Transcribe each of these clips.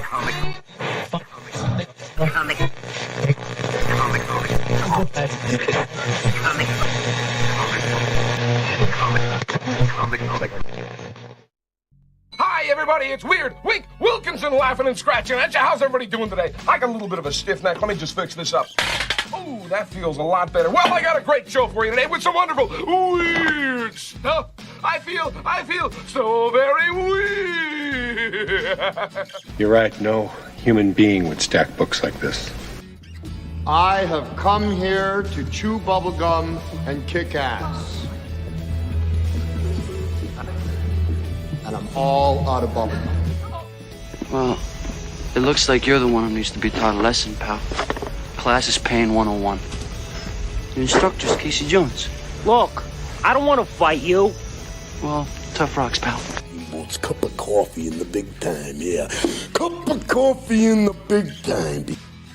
Hi, everybody, it's Weird Wink Wilkinson laughing and scratching at you. How's everybody doing today? I got a little bit of a stiff neck. Let me just fix this up. Oh, that feels a lot better. Well, I got a great show for you today with some wonderful weird stuff. I feel so very weird. You're right, no human being would stack books like this. I have come here to chew bubblegum and kick ass. And I'm all out of bubblegum. Well, it looks like you're the one who needs to be taught a lesson, pal. Class is paying 101. Your instructor's Casey Jones. Look, I don't want to fight you. Well, tough rocks, pal. It's a cup of coffee in the big time, yeah. Cup of coffee in the big time.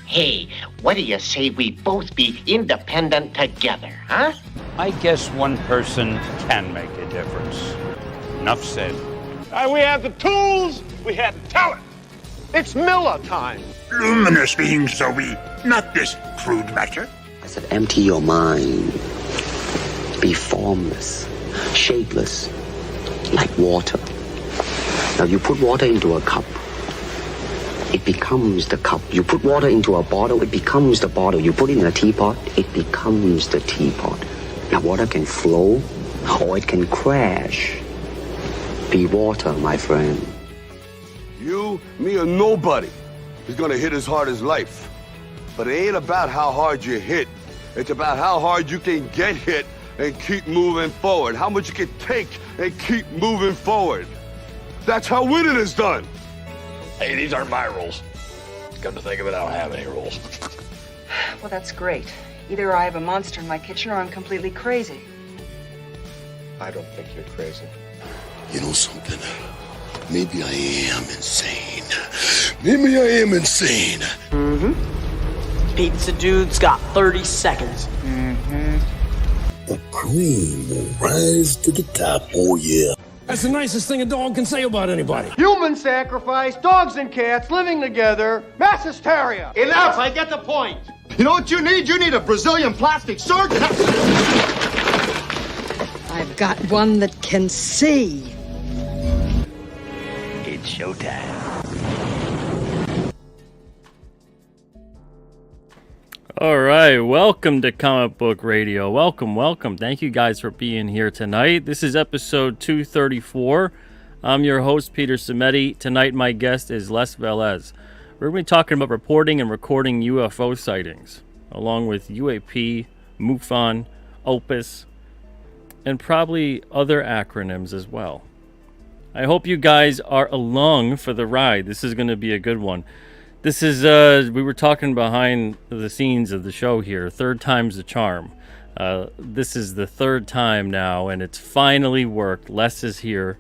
Hey, what do you say we both be independent together, huh? I guess one person can make a difference. Enough said. We have the tools, we have the talent. It's Miller time. Luminous beings, so we, not this crude matter. I said, empty your mind. Be formless, shapeless, like water. Now you put water into a cup, it becomes the cup. You put water into a bottle, it becomes the bottle. You put it in a teapot, it becomes the teapot. Now water can flow, or it can crash. Be water, my friend. You, me, or nobody is gonna hit as hard as life. But it ain't about how hard you hit. It's about how hard you can get hit and keep moving forward. How much you can take and keep moving forward. That's how winning is done. Hey, these aren't my rules. Come to think of it, I don't have any rules. Well, that's great. Either I have a monster in my kitchen or I'm completely crazy. I don't think you're crazy. You know something? Maybe I am insane. Maybe I am insane. Mm-hmm. Pizza dude's got 30 seconds. Mm-hmm. The cream will rise to the top, oh yeah. That's the nicest thing a dog can say about anybody. Human sacrifice, dogs and cats living together, mass hysteria. Enough, I get the point. You know what you need? You need a Brazilian plastic surgeon. I've got one that can see. It's showtime. All right, welcome to Comic Book Radio. Welcome. Thank you guys for being here tonight. This is episode 234. I'm your host, Peter Cimetti. Tonight, my guest is VELEZ. We're going to be talking about reporting and recording UFO sightings, along with UAP, MUFON, OPUS, and probably other acronyms as well. I hope you guys are along for the ride. This is going to be a good one. This is, we were talking behind the scenes of the show here. Third time's the charm. This is the third time now, and it's finally worked. Les is here,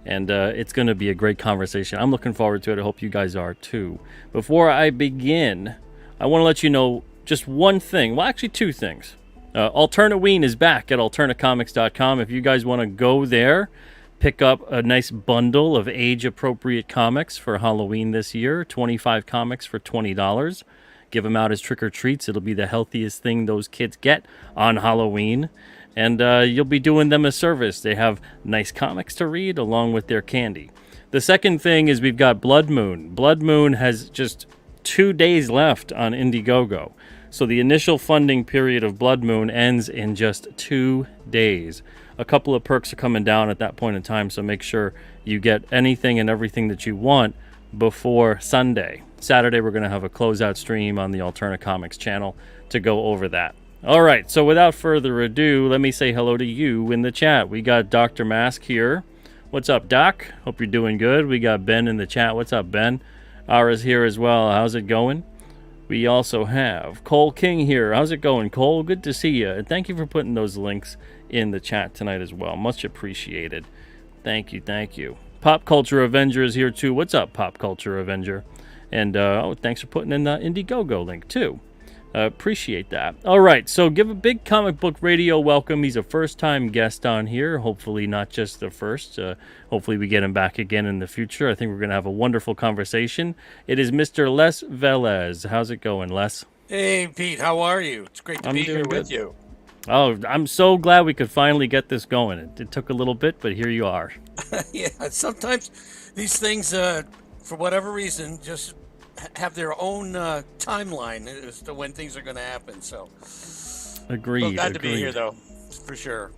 and it's going to be a great conversation. I'm looking forward to it. I hope you guys are too. Before I begin, I want to let you know just one thing. Well, actually two things. Alternateween is back at alternatecomics.com. If you guys want to go there, pick up a nice bundle of age-appropriate comics for Halloween this year. 25 comics for $20. Give them out as trick-or-treats. It'll be the healthiest thing those kids get on Halloween. And you'll be doing them a service. They have nice comics to read along with their candy. The second thing is we've got Blood Moon. Blood Moon has just 2 days left on Indiegogo. So the initial funding period of Blood Moon ends in just 2 days. A couple of perks are coming down at that point in time, so make sure you get anything and everything that you want before Sunday. Saturday, we're going to have a closeout stream on the Alternate Comics channel to go over that. All right, so without further ado, let me say hello to you in the chat. We got Dr. Mask here. What's up, Doc? Hope you're doing good. We got Ben in the chat. What's up, Ben? Ara's here as well. How's it going? We also have Cole King here. How's it going, Cole? Good to see you. And thank you for putting those links in the chat tonight as well. Much appreciated. Thank you. Pop Culture Avenger is here too. What's up, Pop Culture Avenger? And thanks for putting in the Indiegogo link too. Appreciate that. All right, so give a big Comic Book Radio welcome. He's a first-time guest on here. Hopefully not just the first. Hopefully we get him back again in the future. I think we're going to have a wonderful conversation. It is Mr. Les VELEZ. How's it going, Les? Hey, Pete, how are you? It's great to be here with you. Oh, I'm so glad we could finally get this going. It took a little bit, but here you are. Yeah, sometimes these things, for whatever reason, just have their own timeline as to when things are going to happen. So, Agreed. Glad to be here, though, for sure.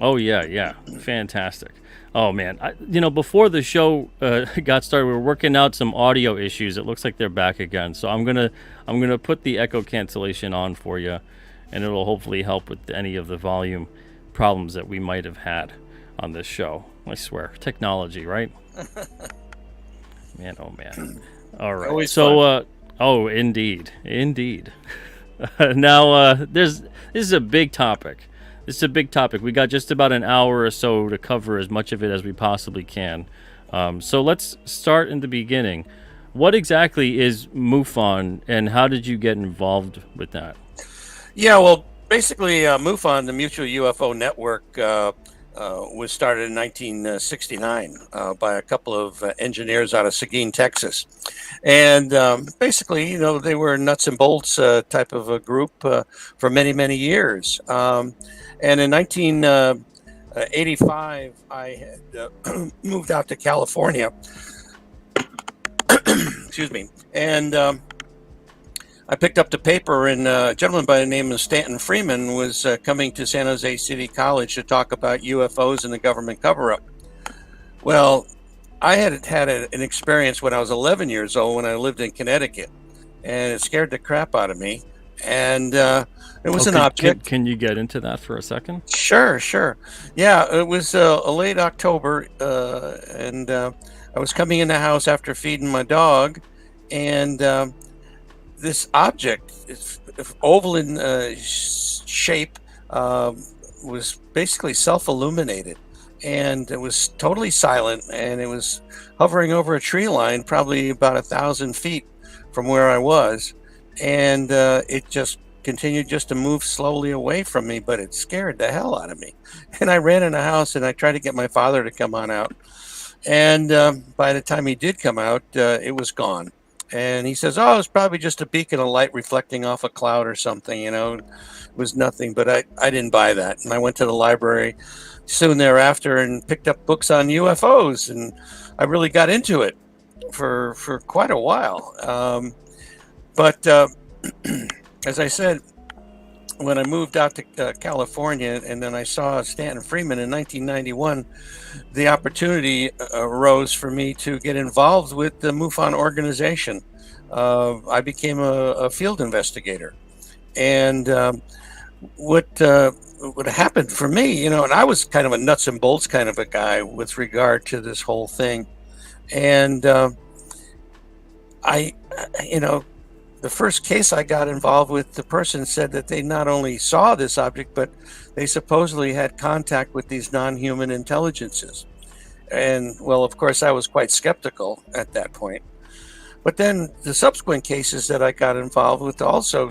Oh yeah, fantastic. Oh man, before the show got started, we were working out some audio issues. It looks like they're back again, so I'm gonna put the echo cancellation on for you, and it'll hopefully help with any of the volume problems that we might have had on this show. I swear, technology, right? Man, oh man. All right. Always so, oh, indeed. Now, this is a big topic. We got just about an hour or so to cover as much of it as we possibly can. So let's start in the beginning. What exactly is MUFON, and how did you get involved with that? Yeah, well, basically, MUFON, the Mutual UFO Network, was started in 1969 by a couple of engineers out of Seguin, Texas. And basically, they were a nuts and bolts type of a group for many, many years. And in 1985, I had moved out to California. Excuse me. And I picked up the paper, and a gentleman by the name of Stanton Freeman was coming to San Jose City College to talk about UFOs and the government cover-up. Well, I had an experience when I was 11 years old when I lived in Connecticut, and it scared the crap out of me. And it was an object. Can you get into that for a second? Sure. Yeah, it was a late October, and I was coming in the house after feeding my dog, and this object, oval in shape, was basically self-illuminated, and it was totally silent, and it was hovering over a tree line, probably about 1,000 feet from where I was, and it just continued just to move slowly away from me, but it scared the hell out of me. And I ran in the house, and I tried to get my father to come on out, and by the time he did come out, it was gone. And he says, oh, it's probably just a beacon of light reflecting off a cloud or something, It was nothing, but I didn't buy that. And I went to the library soon thereafter and picked up books on UFOs, and I really got into it for quite a while. But as I said, when I moved out to California, and then I saw Stanton Freeman in 1991, the opportunity arose for me to get involved with the MUFON organization. I became a field investigator. And what happened for me, and I was kind of a nuts and bolts kind of a guy with regard to this whole thing. And the first case I got involved with, the person said that they not only saw this object, but they supposedly had contact with these non-human intelligences. And, well, of course, I was quite skeptical at that point. But then the subsequent cases that I got involved with also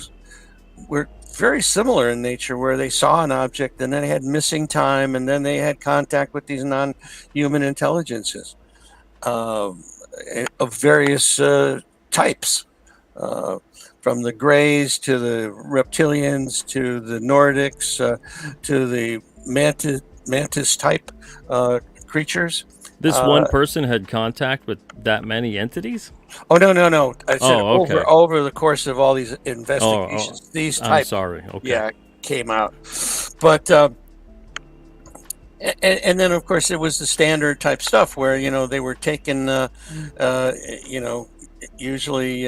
were very similar in nature, where they saw an object and then they had missing time, and then they had contact with these non-human intelligences of various types. From the Greys to the reptilians to the Nordics to the mantis type creatures. This one person had contact with that many entities? Oh, no. I said okay. over the course of all these investigations, these types. I'm sorry. Okay. Yeah, came out. But and then of course it was the standard type stuff where they were taken usually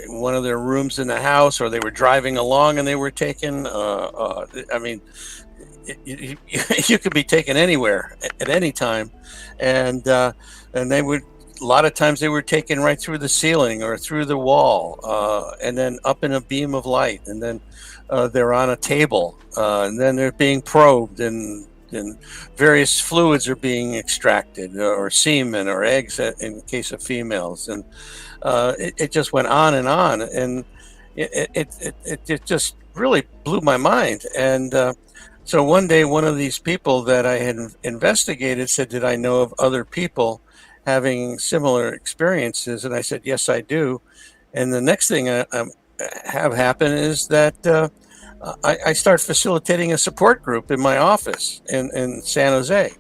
one of their rooms in the house, or they were driving along and they were taken. You could be taken anywhere at any time, and they would. A lot of times they were taken right through the ceiling or through the wall, and then up in a beam of light, and then they're on a table, and then they're being probed, and various fluids are being extracted, or semen or eggs in case of females, and it just went on, and it just really blew my mind. And so one day, one of these people that I had investigated said, "Did I know of other people having similar experiences?" And I said, "Yes, I do." And the next thing I have happen is that I start facilitating a support group in my office in San Jose,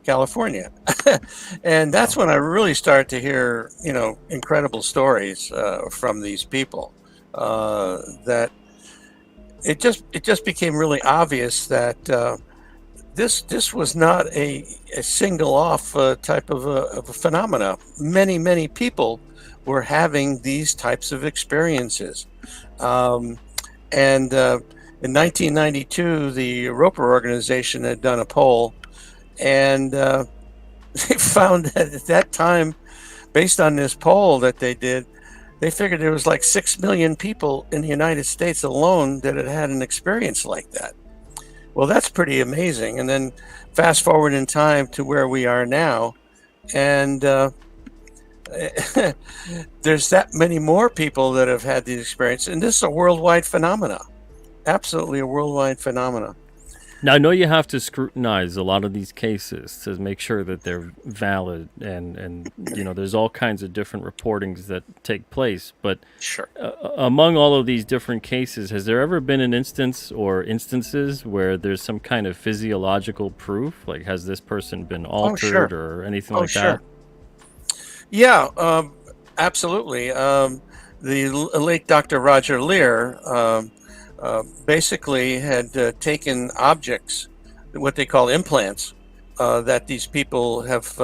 California. And that's when I really started to hear, incredible stories from these people. That it just became really obvious that this was not a single off type of a phenomena. Many people were having these types of experiences. And in 1992, the Roper organization had done a poll, and they found that at that time, based on this poll that they did, they figured there was like 6 million people in the United States alone that had had an experience like that. Well, that's pretty amazing. And then fast forward in time to where we are now, and there's that many more people that have had the experience, and this is a worldwide phenomena. Absolutely a worldwide phenomena. Now, I know you have to scrutinize a lot of these cases to make sure that they're valid, and there's all kinds of different reportings that take place. But sure, among all of these different cases, has there ever been an instance or instances where there's some kind of physiological proof? Like, has this person been altered or anything like that? Yeah, absolutely. The late Dr. Roger Lear basically had taken objects, what they call implants, that these people have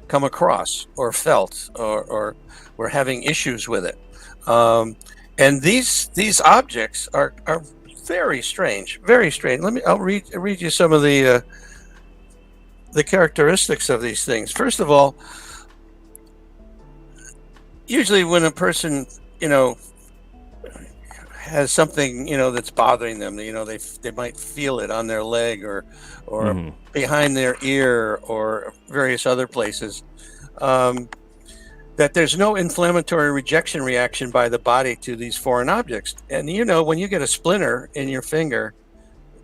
come across or felt or were having issues with it. And these objects are very strange, very strange. I'll read you some of the characteristics of these things. First of all, usually when a person, has something, that's bothering them, they might feel it on their leg or behind their ear or various other places, that there's no inflammatory rejection reaction by the body to these foreign objects. And when you get a splinter in your finger,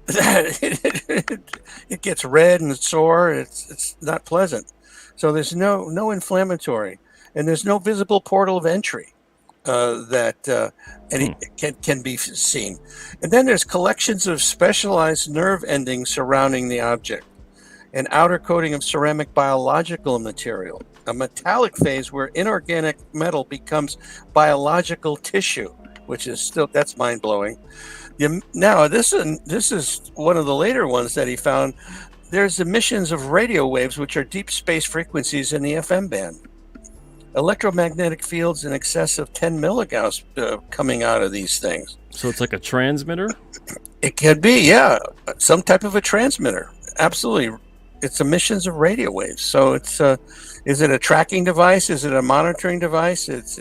it gets red and sore. It's not pleasant. So there's no inflammatory, and there's no visible portal of entry that can be seen. And then there's collections of specialized nerve endings surrounding the object, an outer coating of ceramic biological material, a metallic phase where inorganic metal becomes biological tissue, which is that's mind-blowing. Now, this is one of the later ones that he found. There's emissions of radio waves, which are deep space frequencies in the FM band. Electromagnetic fields in excess of 10 milligauss coming out of these things. So it's like a transmitter? It can be, yeah. Some type of a transmitter. Absolutely. It's emissions of radio waves. So it's, is it a tracking device? Is it a monitoring device? It's,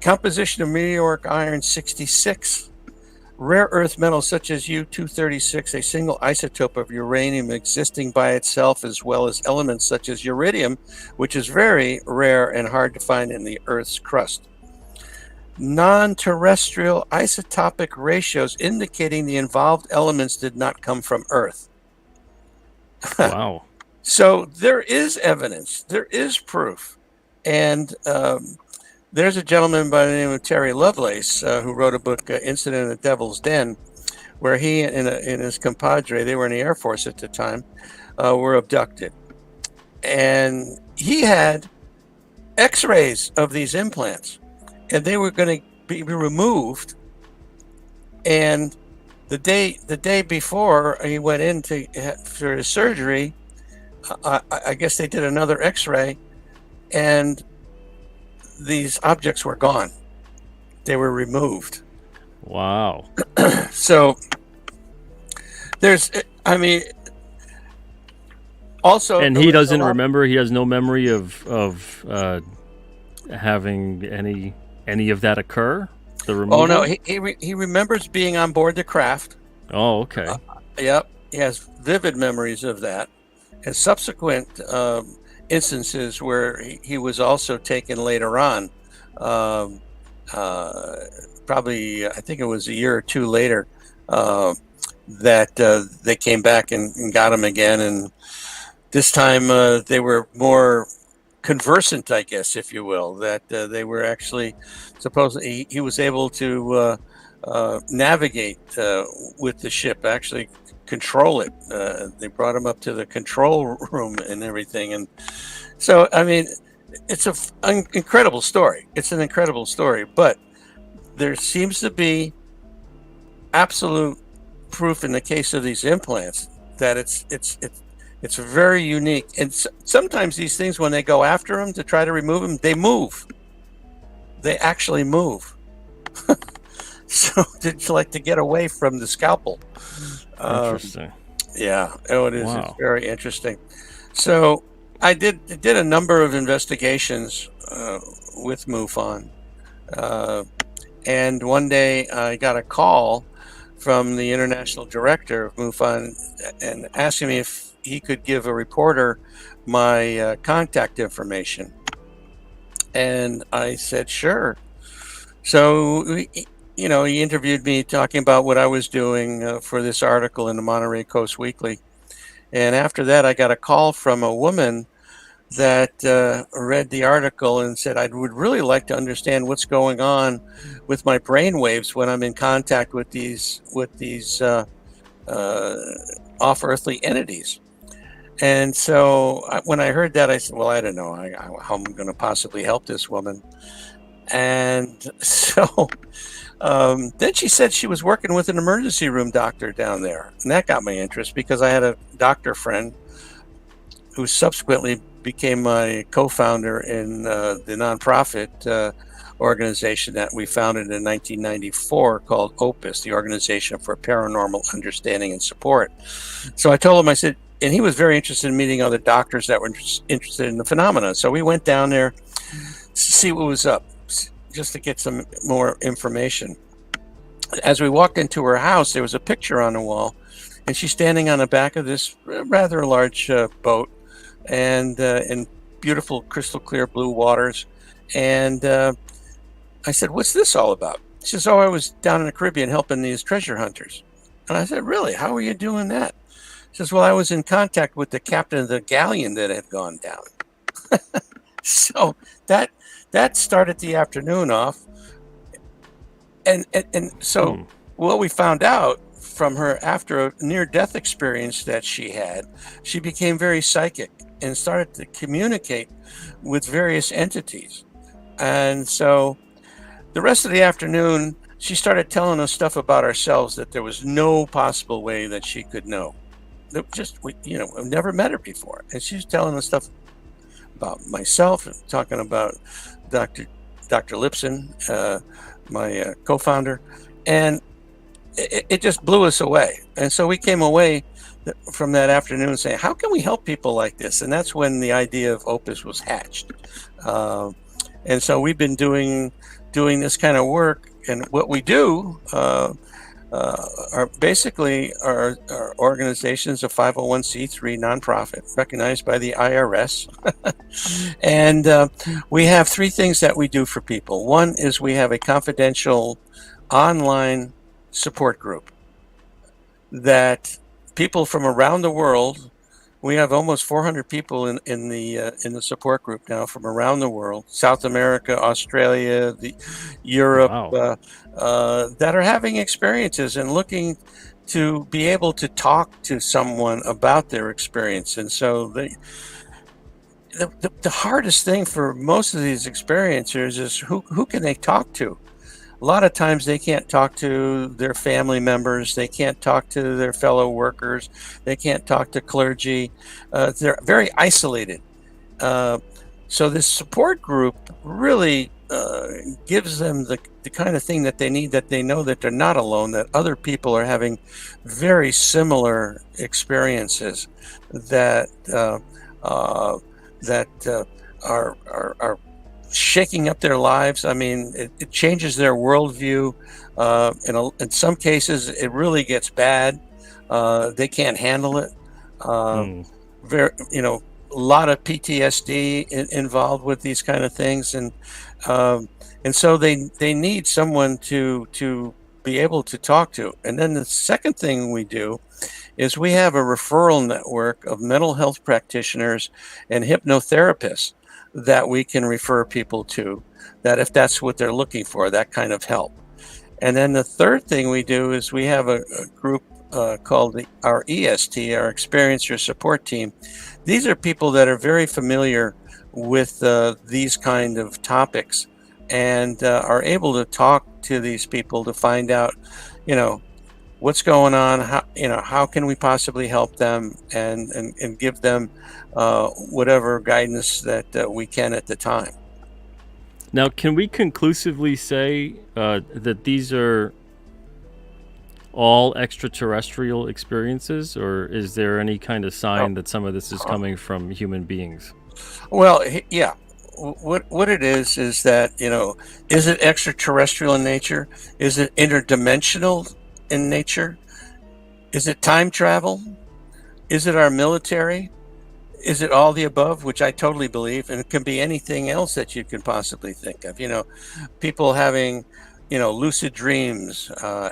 composition of meteoric iron 66. Rare earth metals such as U-236, a single isotope of uranium existing by itself, as well as elements such as uridium, which is very rare and hard to find in the Earth's crust. Non-terrestrial isotopic ratios indicating the involved elements did not come from Earth. Wow. So there is evidence, there is proof. And there's a gentleman by the name of Terry Lovelace who wrote a book, Incident at Devil's Den, where he and his compadre, they were in the Air Force at the time, were abducted. And he had x-rays of these implants, and they were going to be removed. And the day before he went in for his surgery, I guess they did another x-ray, and these objects were gone. They were removed. Wow. So also, and he doesn't remember. He has no memory of having any of that occur. The removal? Oh no, he remembers being on board the craft. Oh, okay. Yep, he has vivid memories of that, and subsequent instances where he was also taken later on probably, I think it was a year or two later, that they came back and got him again. And this time they were more conversant, I guess, if you will, that they were actually supposedly he was able to navigate with the ship, actually control it. They brought him up to the control room and everything. And so, I mean, it's an incredible story. It's an incredible story, but there seems to be absolute proof in the case of these implants that it's very unique. And sometimes these things, when they go after them to try to remove them, they move. They actually move. So to get away from the scalpel. Interesting. Yeah, it is. Wow. It's very interesting. So I did a number of investigations with MUFON. And one day I got a call from the international director of MUFON and asking me if he could give a reporter my contact information. And I said, sure. So, he interviewed me talking about what I was doing for this article in the Monterey Coast Weekly. And after that, I got a call from a woman that read the article and said, I would really like to understand what's going on with my brain waves when I'm in contact with these off-earthly entities. And so when I heard that, I said, well, I don't know how I'm going to possibly help this woman. And so then she said she was working with an emergency room doctor down there. And that got my interest because I had a doctor friend who subsequently became my co-founder in the nonprofit organization that we founded in 1994 called OPUS, the Organization for Paranormal Understanding and Support. So I told him, I said, and he was very interested in meeting other doctors that were interested in the phenomena. So we went down there to see what was up, just to get some more information. As we walked into her house, there was a picture on the wall, and she's standing on the back of this rather large boat, and in beautiful crystal clear blue waters. And I said, what's this all about? She says, oh, I was down in the Caribbean helping these treasure hunters. And I said, really? How are you doing that? She says, well, I was in contact with the captain of the galleon that had gone down. So that started the afternoon off. And so what we found out from her after a near-death experience that she had, she became very psychic and started to communicate with various entities. And so the rest of the afternoon, she started telling us stuff about ourselves that there was no possible way that she could know. We've never met her before. And she's telling us stuff about myself, and talking about Dr. Lipson, my co-founder, and it just blew us away. And so we came away from that afternoon saying, how can we help people like this? And that's when the idea of OPUS was hatched. And so we've been doing this kind of work, and what we do are basically our organizations, a 501c3 nonprofit recognized by the IRS. And we have three things that we do for people. One is we have a confidential online support group that people from around the world, we have almost 400 people in the support group now from around the world, South America, Australia, Europe, wow. That are having experiences and looking to be able to talk to someone about their experience. And so the hardest thing for most of these experiencers is who can they talk to? A lot of times they can't talk to their family members. They can't talk to their fellow workers. They can't talk to clergy. They're very isolated. So this support group really gives them the kind of thing that they need, that they know that they're not alone, that other people are having very similar experiences that are shaking up their lives. I mean, it changes their worldview. In some cases, it really gets bad. They can't handle it. lot of PTSD involved with these kind of things, and so they need someone to be able to talk to. And then the second thing we do is we have a referral network of mental health practitioners and hypnotherapists that we can refer people to, that if that's what they're looking for, that kind of help. And then the third thing we do is we have a group called our EST, our Experiencer Support Team. These are people that are very familiar with these kind of topics, and are able to talk to these people to find out, what's going on, how can we possibly help them, and give them whatever guidance that we can at the time. Now, can we conclusively say that these are all extraterrestrial experiences, or is there any kind of sign that some of this is coming from human beings? Well, yeah. What it is that, is it extraterrestrial in nature? Is it interdimensional in nature? Is it time travel? Is it our military? Is it all the above, which I totally believe? And it can be anything else that you can possibly think of. People having, lucid dreams,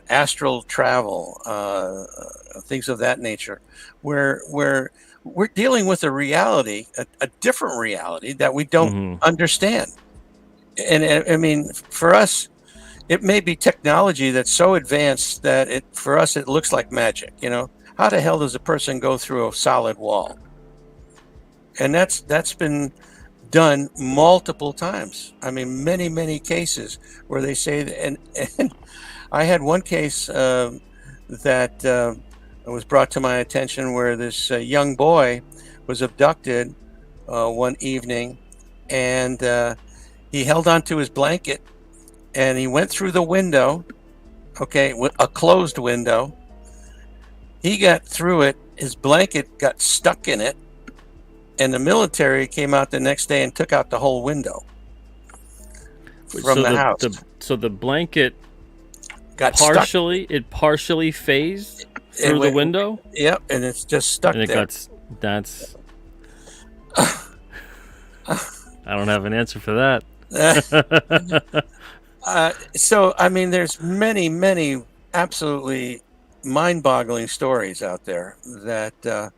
astral travel, things of that nature, where we're dealing with a reality, a different reality that we don't understand. And I mean, for us, it may be technology that's so advanced that for us, it looks like magic. How the hell does a person go through a solid wall? And that's been done multiple times. I mean, many, many cases where they say that, and I had one case that was brought to my attention where this young boy was abducted one evening, and he held onto his blanket, and he went through the window, with a closed window. He got through it. His blanket got stuck in it. And the military came out the next day and took out the whole window from the house. So the blanket got partially stuck. It partially phased through the window. Yep, and it's just stuck and there. That's. I don't have an answer for that. So I mean, there's many, many absolutely mind-boggling stories out there that.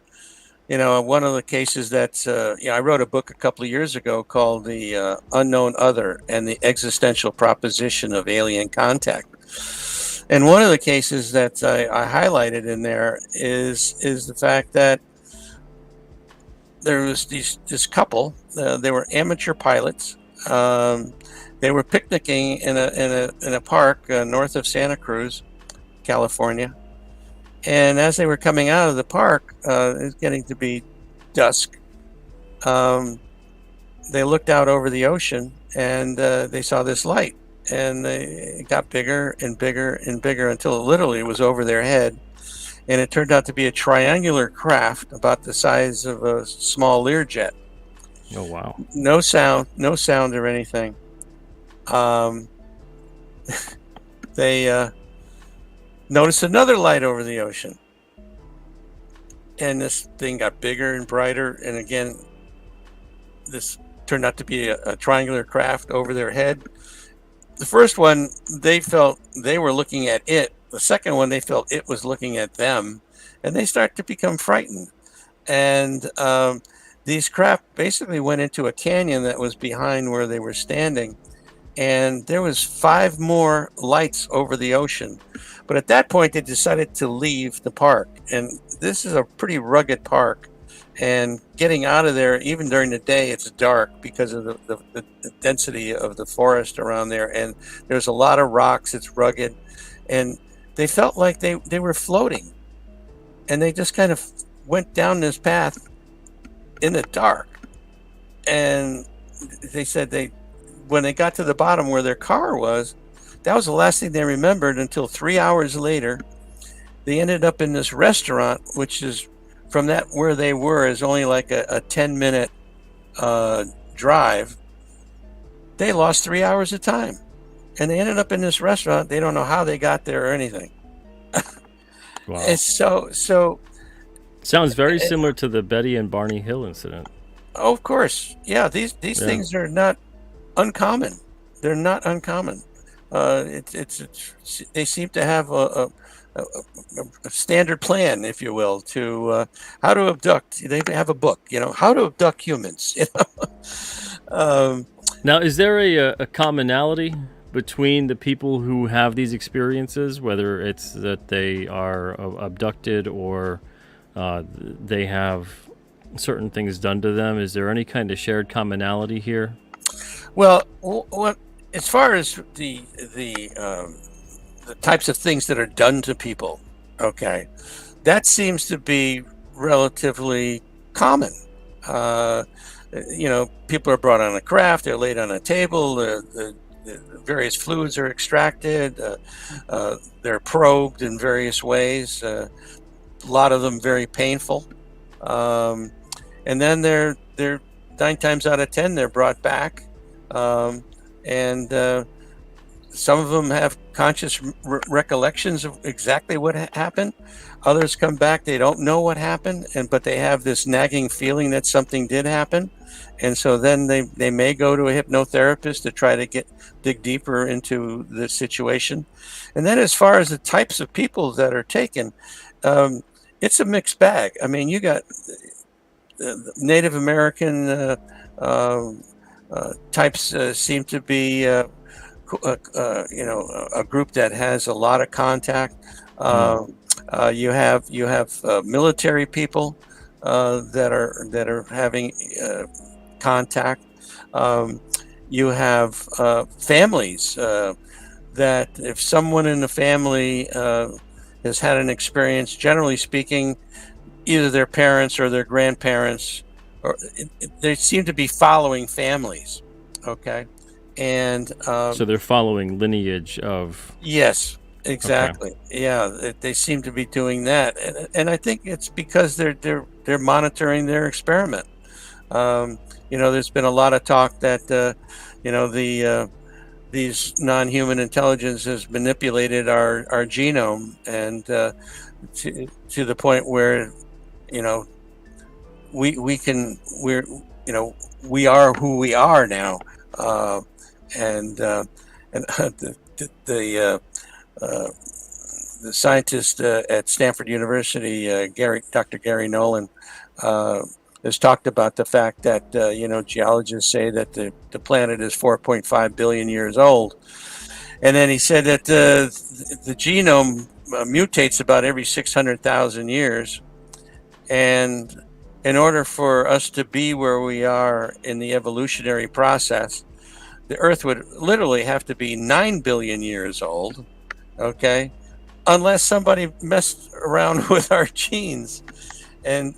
One of the cases that I wrote a book a couple of years ago called The Unknown Other and the Existential Proposition of Alien Contact. And one of the cases that I highlighted in there is the fact that there was this couple. They were amateur pilots. They were picnicking in a park north of Santa Cruz, California. And as they were coming out of the park, it was getting to be dusk. They looked out over the ocean, and they saw this light. And it got bigger and bigger and bigger until it literally was over their head. And it turned out to be a triangular craft about the size of a small Learjet. Oh, wow. No sound or anything. They... noticed another light over the ocean, and this thing got bigger and brighter, and again this turned out to be a triangular craft over their head. The first one, they felt they were looking at it. The second one, they felt it was looking at them, and they start to become frightened. And these craft basically went into a canyon that was behind where they were standing, and there was 5 more lights over the ocean. But at that point, they decided to leave the park. And this is a pretty rugged park. And getting out of there, even during the day, it's dark because of the density of the forest around there. And there's a lot of rocks. It's rugged. And they felt like they were floating. And they just kind of went down this path in the dark. And they said when they got to the bottom where their car was, that was the last thing they remembered until 3 hours later. They ended up in this restaurant, which is from that where they were is only like a 10-minute drive. They lost 3 hours of time, and they ended up in this restaurant. They don't know how they got there or anything. Wow. And so sounds very similar to the Betty and Barney Hill incident. Oh, of course. Yeah, these things are not uncommon. They're not uncommon. They seem to have a standard plan, if you will, to how to abduct. They have a book, how to abduct humans. Now, is there a commonality between the people who have these experiences, whether it's that they are abducted or they have certain things done to them? Is there any kind of shared commonality here? Well, as far as the types of things that are done to people, okay, that seems to be relatively common. People are brought on a craft, they're laid on a table, the various fluids are extracted, they're probed in various ways, a lot of them very painful, and then they're 9 times out of 10 they're brought back, and some of them have conscious recollections of exactly what happened. Others come back, they don't know what happened, but they have this nagging feeling that something did happen. And so then they may go to a hypnotherapist to try to dig deeper into the situation. And then as far as the types of people that are taken, it's a mixed bag. I mean, you got Native American types seem to be a group that has a lot of contact. You have military people that are having contact. You have families that if someone in the family has had an experience, generally speaking, either their parents or their grandparents, or they seem to be following families. Okay. And so they're following lineage of. Yes, exactly. Okay. Yeah, they seem to be doing that, and I think it's because they're monitoring their experiment. There's been a lot of talk that these non-human intelligences manipulated our genome, and to the point where we are who we are now. The scientist at Stanford University, Dr. Gary Nolan, has talked about the fact that geologists say that the planet is 4.5 billion years old, and then he said that the genome mutates about every 600,000 years, and in order for us to be where we are in the evolutionary process, the Earth would literally have to be 9 billion years old, okay, unless somebody messed around with our genes. And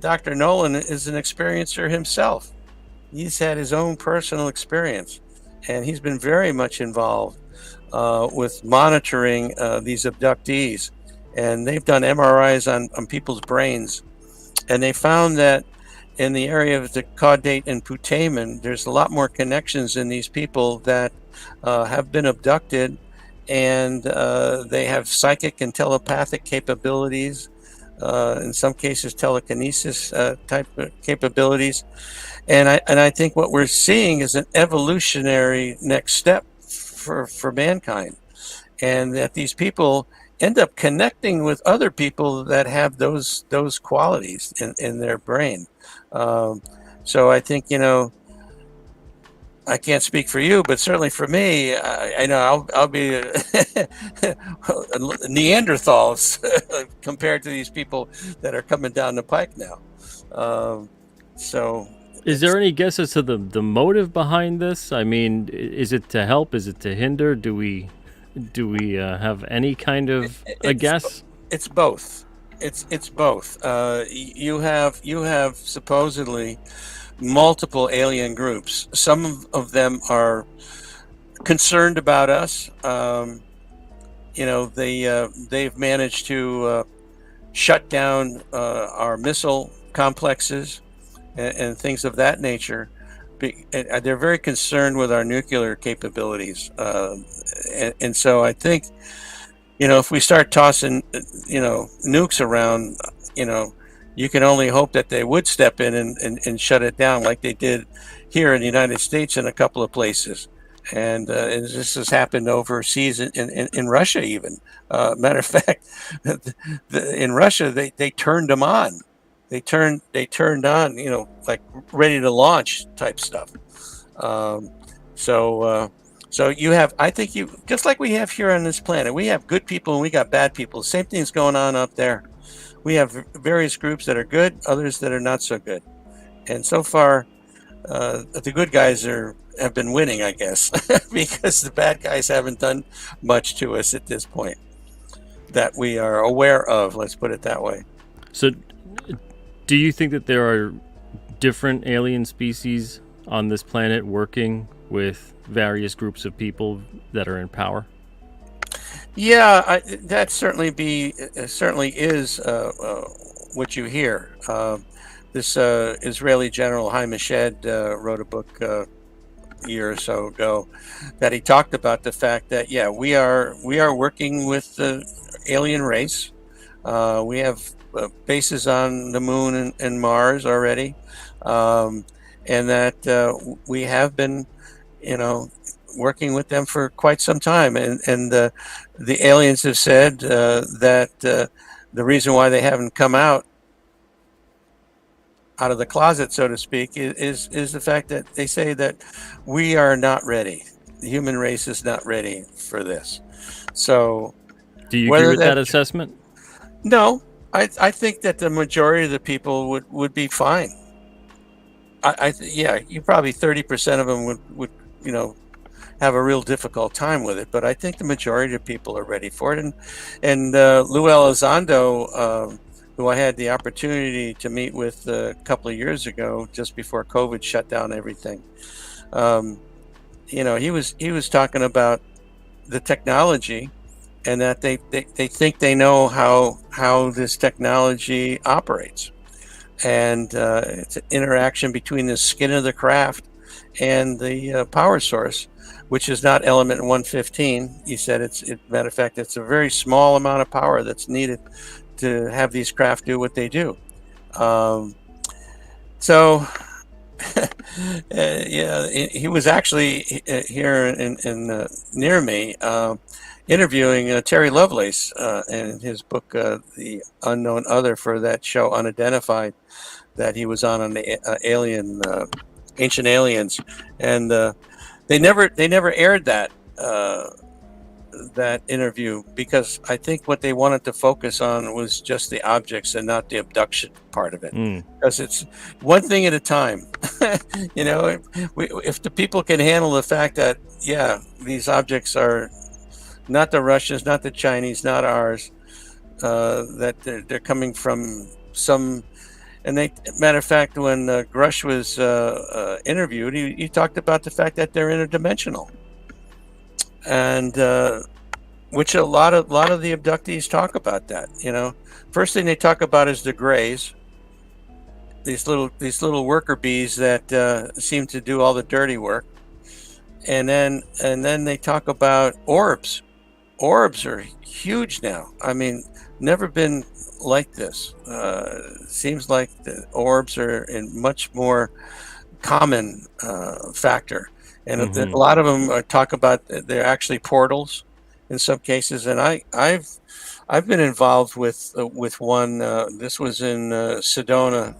Dr. Nolan is an experiencer himself. He's had his own personal experience, and he's been very much involved with monitoring these abductees. And they've done MRIs on people's brains, and they found that in the area of the caudate and putamen, there's a lot more connections in these people that have been abducted, and they have psychic and telepathic capabilities, in some cases telekinesis type of capabilities. And I think what we're seeing is an evolutionary next step for mankind, and that these people end up connecting with other people that have those qualities in their brain. So I think, I can't speak for you, but certainly for me, I know I'll be Neanderthals compared to these people that are coming down the pike now. So, is there any guess as to the motive behind this? I mean, is it to help? Is it to hinder? Do we have any kind of a guess? It's both. It's both. You have supposedly multiple alien groups. Some of them are concerned about us. They've managed to shut down our missile complexes and things of that nature. They're very concerned with our nuclear capabilities, and so I think, if we start tossing, nukes around, you can only hope that they would step in and shut it down like they did here in the United States in a couple of places. And this has happened overseas in Russia even. Matter of fact, in Russia, they turned them on. They turned on, like ready to launch type stuff. So you have, I think just like we have here on this planet, we have good people and we got bad people. Same thing's going on up there. We have various groups that are good, others that are not so good. And so far, the good guys have been winning, I guess, because the bad guys haven't done much to us at this point that we are aware of. Let's put it that way. So do you think that there are different alien species on this planet working with various groups of people that are in power? Yeah, that certainly is what you hear. This Israeli General Haim Eshed wrote a book a year or so ago that he talked about the fact that we are working with the alien race. We have bases on the moon and Mars already, and that we have been, working with them for quite some time. And the aliens have said that the reason why they haven't come out of the closet, so to speak, is the fact that they say that we are not ready. The human race is not ready for this. So, do you agree with that assessment? No, I think that the majority of the people would be fine. You probably 30% of them would have a real difficult time with it, but I think the majority of people are ready for it. And Lou Elizondo, who I had the opportunity to meet with a couple of years ago, just before COVID shut down everything, he was talking about the technology, and that they think they know how this technology operates, and it's an interaction between the skin of the craft and the power source, which is not element 115. He said matter of fact, it's a very small amount of power that's needed to have these craft do what they do. He was actually here in near me, interviewing Terry Lovelace in his book, The Unknown Other, for that show Unidentified that he was on the Ancient Aliens, and they never aired that interview, because I think what they wanted to focus on was just the objects and not the abduction part of it, because it's one thing at a time. If the people can handle the fact that these objects are not the Russians, not the Chinese, not ours, that they're coming from some. And matter of fact, when Grush was interviewed, he talked about the fact that they're interdimensional, and which a lot of the abductees talk about that. First thing they talk about is the Greys, these little worker bees that seem to do all the dirty work, and then they talk about orbs. Orbs are huge now. I mean, never been like this. Seems like the orbs are in much more common factor, and a lot of them talk about they're actually portals in some cases. And I've been involved with one. This was in Sedona,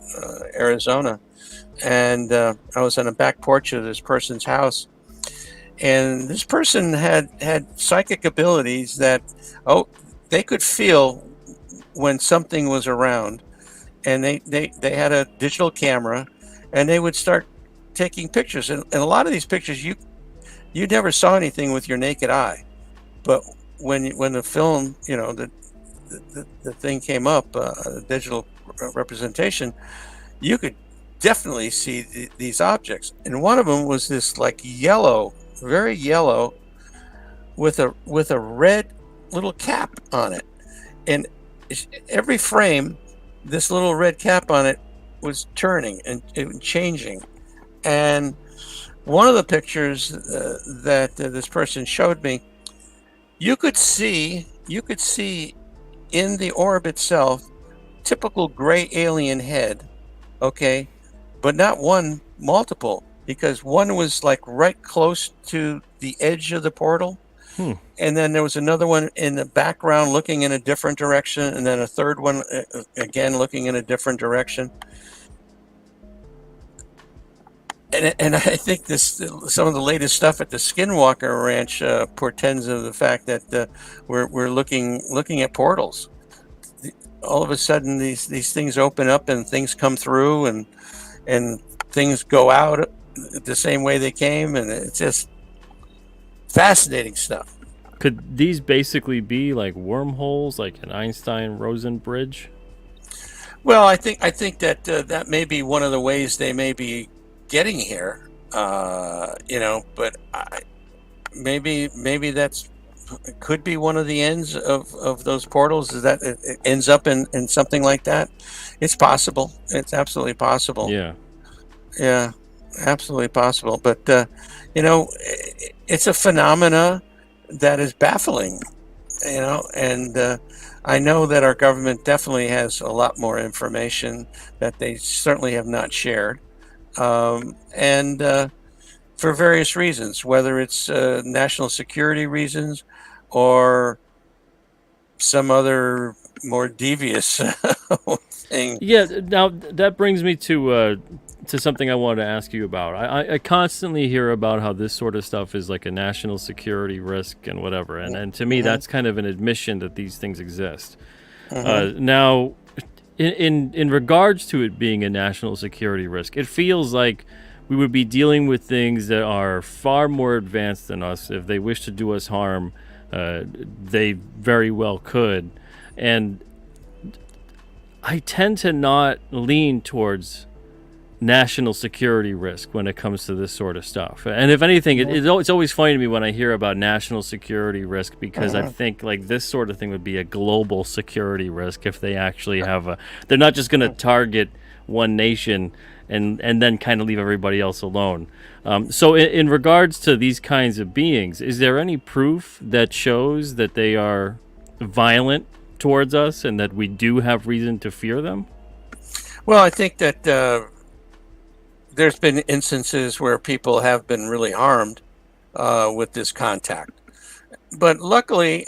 Arizona, and I was on the back porch of this person's house. And this person had psychic abilities that, they could feel when something was around, and they had a digital camera, and they would start taking pictures. And a lot of these pictures, you never saw anything with your naked eye, but when the film, the thing came up, digital representation, you could definitely see these objects. And one of them was this like yellow, very yellow, with a red little cap on it, and every frame, this little red cap on it was turning and changing. And one of the pictures that this person showed me, you could see in the orb itself typical gray alien head, okay, but not one, multiple, because one was like right close to the edge of the portal. And then there was another one in the background looking in a different direction, and then a third one again looking in a different direction. And I think some of the latest stuff at the Skinwalker Ranch portends of the fact that we're looking at portals. All of a sudden, these things open up and things come through, and things go out the same way they came, and it's just fascinating stuff. Could these basically be like wormholes, like an Einstein-Rosen bridge? Well, I think that that may be one of the ways they may be getting here, but maybe that's could be one of the ends of those portals, is that it ends up in something like that. It's possible. It's absolutely possible. Yeah, absolutely possible. But it's a phenomena that is baffling, and I know that our government definitely has a lot more information that they certainly have not shared, and for various reasons, whether it's national security reasons or some other more devious thing. Yeah, now that brings me to something I wanted to ask you about. I constantly hear about how this sort of stuff is like a national security risk and whatever, and to me that's kind of an admission that these things exist. Now, in regards to it being a national security risk, it feels like we would be dealing with things that are far more advanced than us. If they wish to do us harm, they very well could. And I tend to not lean towards national security risk when it comes to this sort of stuff. And if anything, it's always funny to me when I hear about national security risk, because I think like this sort of thing would be a global security risk if they actually have they're not just going to target one nation and then kind of leave everybody else alone. So in regards to these kinds of beings, is there any proof that shows that they are violent towards us and that we do have reason to fear them? Well, I think that there's been instances where people have been really harmed with this contact. But luckily...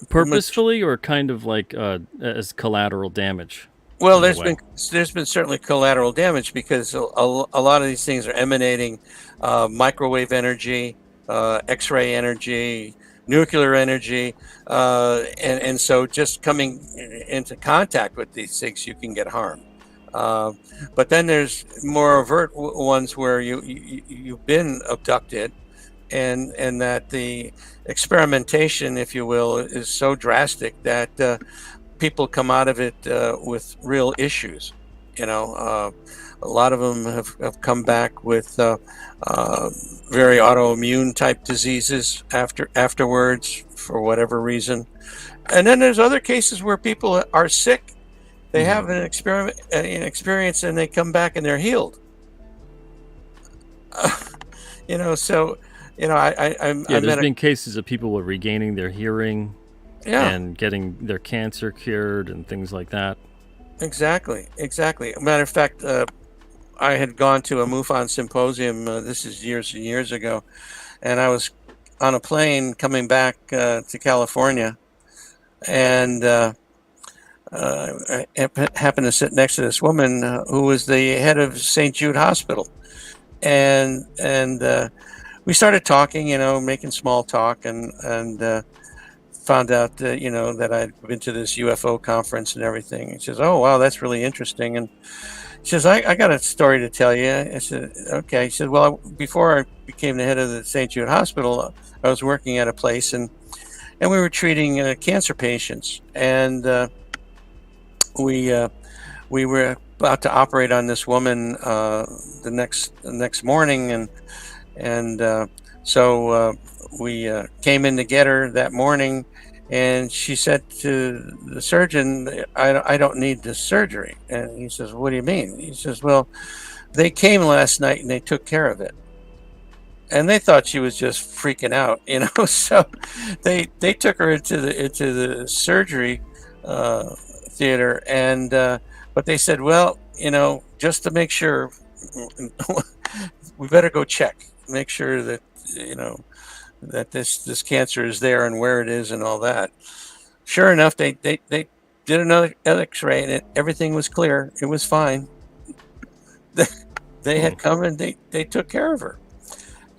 purposefully or kind of like as collateral damage? Well, there's been certainly collateral damage, because a lot of these things are emanating microwave energy, X-ray energy, nuclear energy, and so just coming into contact with these things, you can get harmed. But then there's more overt ones where you've been abducted, and that the experimentation, if you will, is so drastic that people come out of it with real issues. A lot of them have come back with very autoimmune type diseases afterwards for whatever reason. And then there's other cases where people are sick. They have an experience, and they come back and they're healed. There's been cases of people with regaining their hearing, and getting their cancer cured and things like that. Exactly. Matter of fact, I had gone to a MUFON symposium. This is years and years ago, and I was on a plane coming back to California, and I happened to sit next to this woman who was the head of St. Jude Hospital, and we started talking, making small talk, and found out that I'd been to this UFO conference and everything. And she says, "Oh wow, that's really interesting." And she says, "I got a story to tell you." I said, "Okay." She said, "Well, before I became the head of the St. Jude Hospital, I was working at a place, and we were treating cancer patients, and we were about to operate on this woman the next morning, and so we came in to get her that morning, and she said to the surgeon, I don't need this surgery." And he says, "What do you mean?" He says, "Well, they came last night and they took care of it." And they thought she was just freaking out, So they took her into the surgery amphitheater, and but they said, well, just to make sure, we better go check, make sure that that this cancer is there and where it is and all that. Sure enough, they did another X-ray, and everything was clear. It was fine. They had come and they took care of her.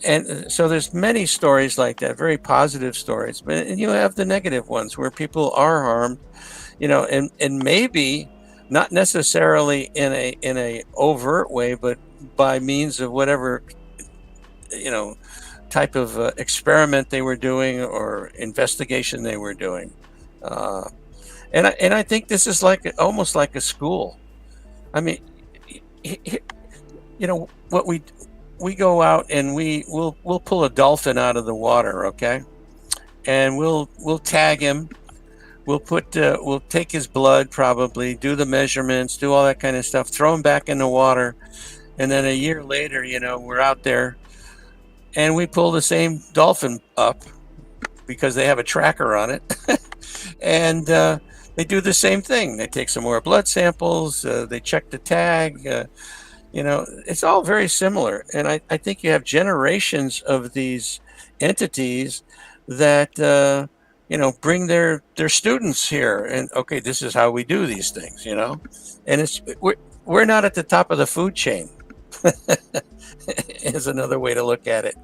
And so there's many stories like that, very positive stories, but you have the negative ones where people are harmed, and maybe not necessarily in a overt way, but by means of whatever type of experiment they were doing or investigation they were doing. And I think this is almost like a school. I mean, what we go out and we'll pull a dolphin out of the water, okay, and we'll tag him. We'll take his blood, probably do the measurements, do all that kind of stuff, throw him back in the water, and then a year later, we're out there and we pull the same dolphin up because they have a tracker on it, and they do the same thing. They take some more blood samples, they check the tag. It's all very similar. And I think you have generations of these entities that, bring their students here. And, okay, this is how we do these things, And we're not at the top of the food chain is another way to look at it.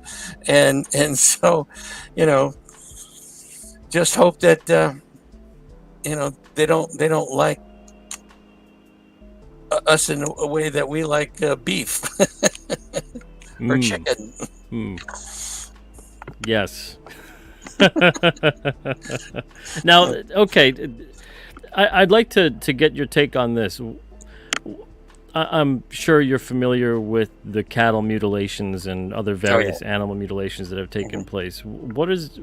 And so, just hope that, they don't like us in a way that we like beef or chicken. Yes. Now, okay, I'd like to get your take on this. I'm sure you're familiar with the cattle mutilations and other various animal mutations that have taken place. What is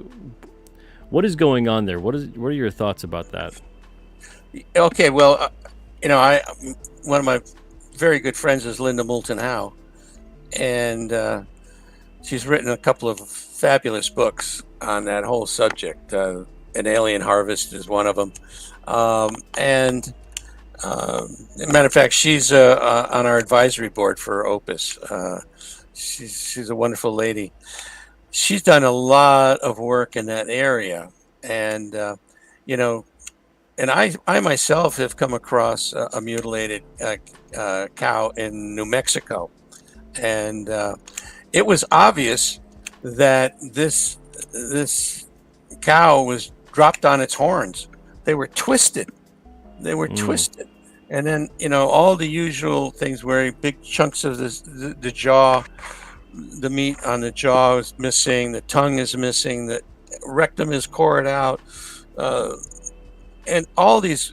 going on there? What are your thoughts about that? Okay, well, one of my very good friends is Linda Moulton Howe, and she's written a couple of fabulous books on that whole subject. An Alien Harvest is one of them, and as a matter of fact, she's on our advisory board for OPUS. She's a wonderful lady. She's done a lot of work in that area, and and I myself have come across a mutilated cow in New Mexico, and it was obvious that this cow was dropped on its horns. They were twisted. Twisted, and then all the usual things where big chunks of the jaw, the meat on the jaw is missing, the tongue is missing, the rectum is cored out. And all these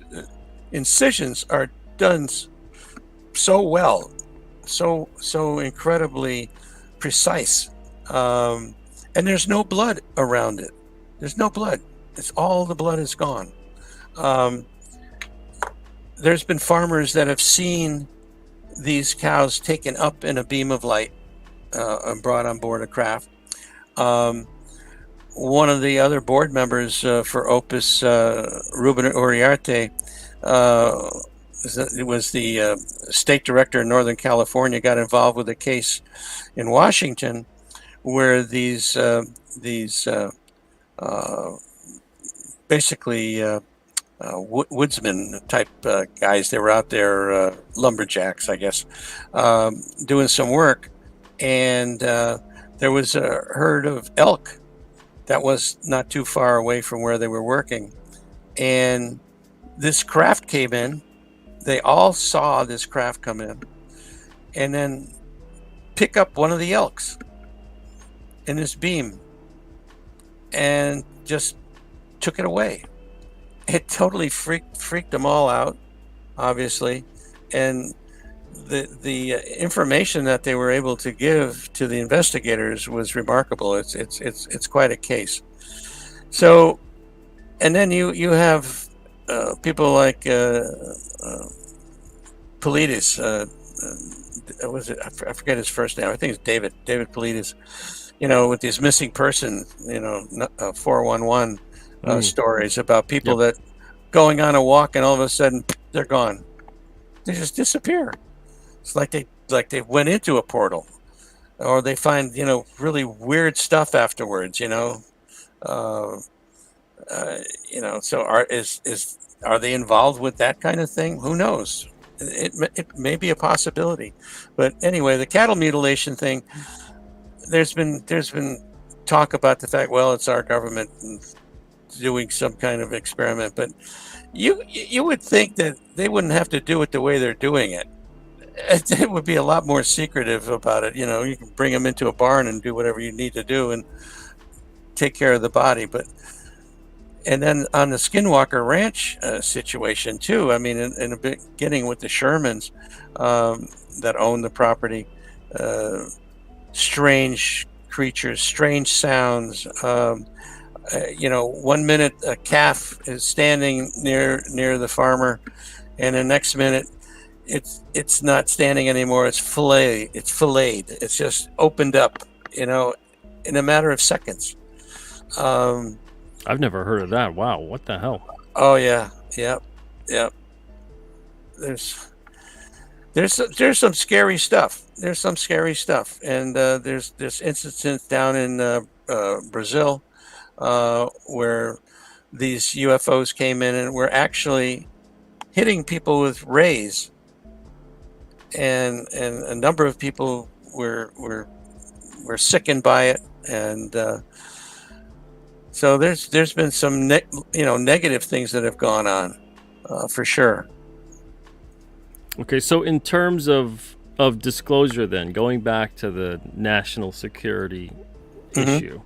incisions are done so well, so incredibly precise, and there's no blood around it. There's no blood. It's all the blood is gone. There's been farmers that have seen these cows taken up in a beam of light and brought on board a craft. One of the other board members for OPUS, Ruben Uriarte, it was the state director in Northern California, got involved with a case in Washington where these basically woodsman type guys, they were out there, lumberjacks, I guess, doing some work, and there was a herd of elk that was not too far away from where they were working, and this craft came in. They all saw this craft come in and then pick up one of the elks in this beam and just took it away. It totally freaked them all out, obviously, and the information that they were able to give to the investigators was remarkable. It's quite a case. So, and then you have people like Politis. Was it? I forget his first name. I think it's David Politis. With these missing person, 411 stories about people that going on a walk, and all of a sudden they're gone. They just disappear. It's like they went into a portal, or they find really weird stuff afterwards. So are they involved with that kind of thing? Who knows? It may be a possibility, but anyway, the cattle mutilation thing. There's been talk about the fact, well, it's our government doing some kind of experiment, but you would think that they wouldn't have to do it the way they're doing it. It would be a lot more secretive about it. You can bring them into a barn and do whatever you need to do and take care of the body. And then on the Skinwalker Ranch situation too, I mean, in the beginning with the Shermans that own the property, strange creatures, strange sounds. 1 minute a calf is standing near the farmer, and the next minute it's not standing anymore. It's filleted. It's just opened up, in a matter of seconds. I've never heard of that. Wow, what the hell? Oh yeah, yep. There's some scary stuff. And there's this incident down in Brazil where these UFOs came in and were actually hitting people with rays, and a number of people were sickened by it, and so there's been some negative things that have gone on for sure. Okay, so in terms of disclosure, then going back to the national security issue,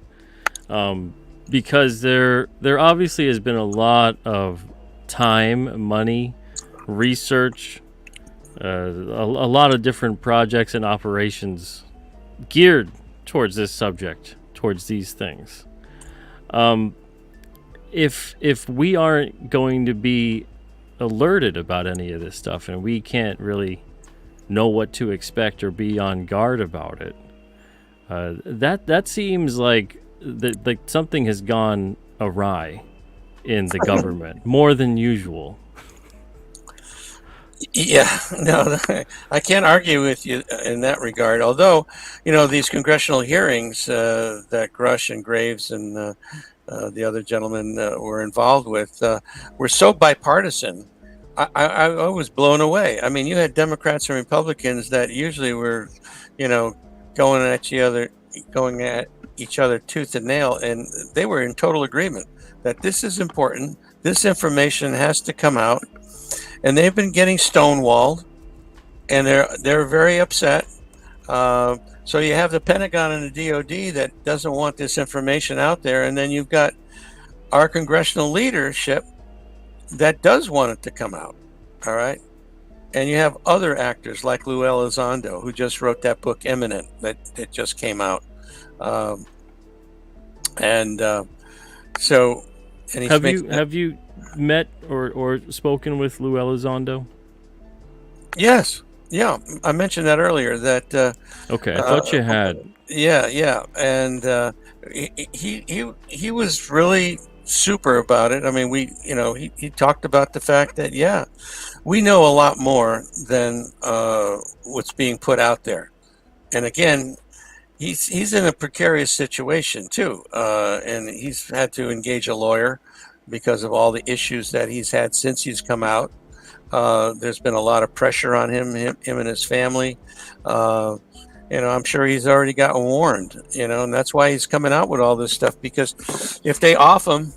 because there obviously has been a lot of time, money, research, a lot of different projects and operations geared towards this subject, towards these things. If we aren't going to be alerted about any of this stuff, and we can't really know what to expect or be on guard about it, that seems like something has gone awry in the government more than usual. Yeah, no, I can't argue with you in that regard. Although, these congressional hearings that Grush and Graves and the other gentlemen were involved with were so bipartisan. I was blown away. I mean, you had Democrats and Republicans that usually were, going at each other tooth and nail, and they were in total agreement that this is important. This information has to come out. And they've been getting stonewalled, and they're very upset. So you have the Pentagon and the DOD that doesn't want this information out there, and then you've got our congressional leadership that does want it to come out. All right, and you have other actors like Lou Elizondo, who just wrote that book Imminent that just came out, so. And have you met or spoken with Lou Elizondo? Yes. Yeah, I mentioned that earlier. That okay, I thought you had. Yeah, and he was really super about it. I mean, he talked about the fact that we know a lot more than what's being put out there, and again. He's in a precarious situation too, and he's had to engage a lawyer because of all the issues that he's had since he's come out. There's been a lot of pressure on him and his family. I'm sure he's already gotten warned, and that's why he's coming out with all this stuff, because if they off him,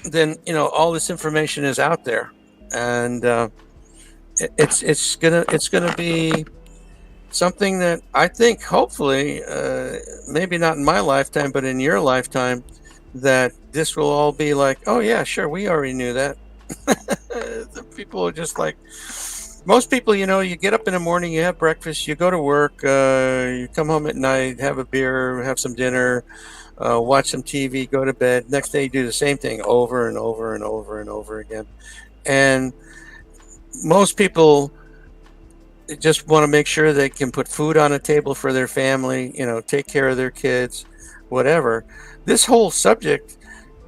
then, all this information is out there, and it's gonna be something that I think, hopefully, maybe not in my lifetime, but in your lifetime, that this will all be like, oh yeah, sure, we already knew that. The people are just like, most people, you get up in the morning, you have breakfast, you go to work, you come home at night, have a beer, have some dinner, watch some TV, go to bed. Next day, you do the same thing over and over and over and over again. And most people just want to make sure they can put food on a table for their family, take care of their kids, whatever. This whole subject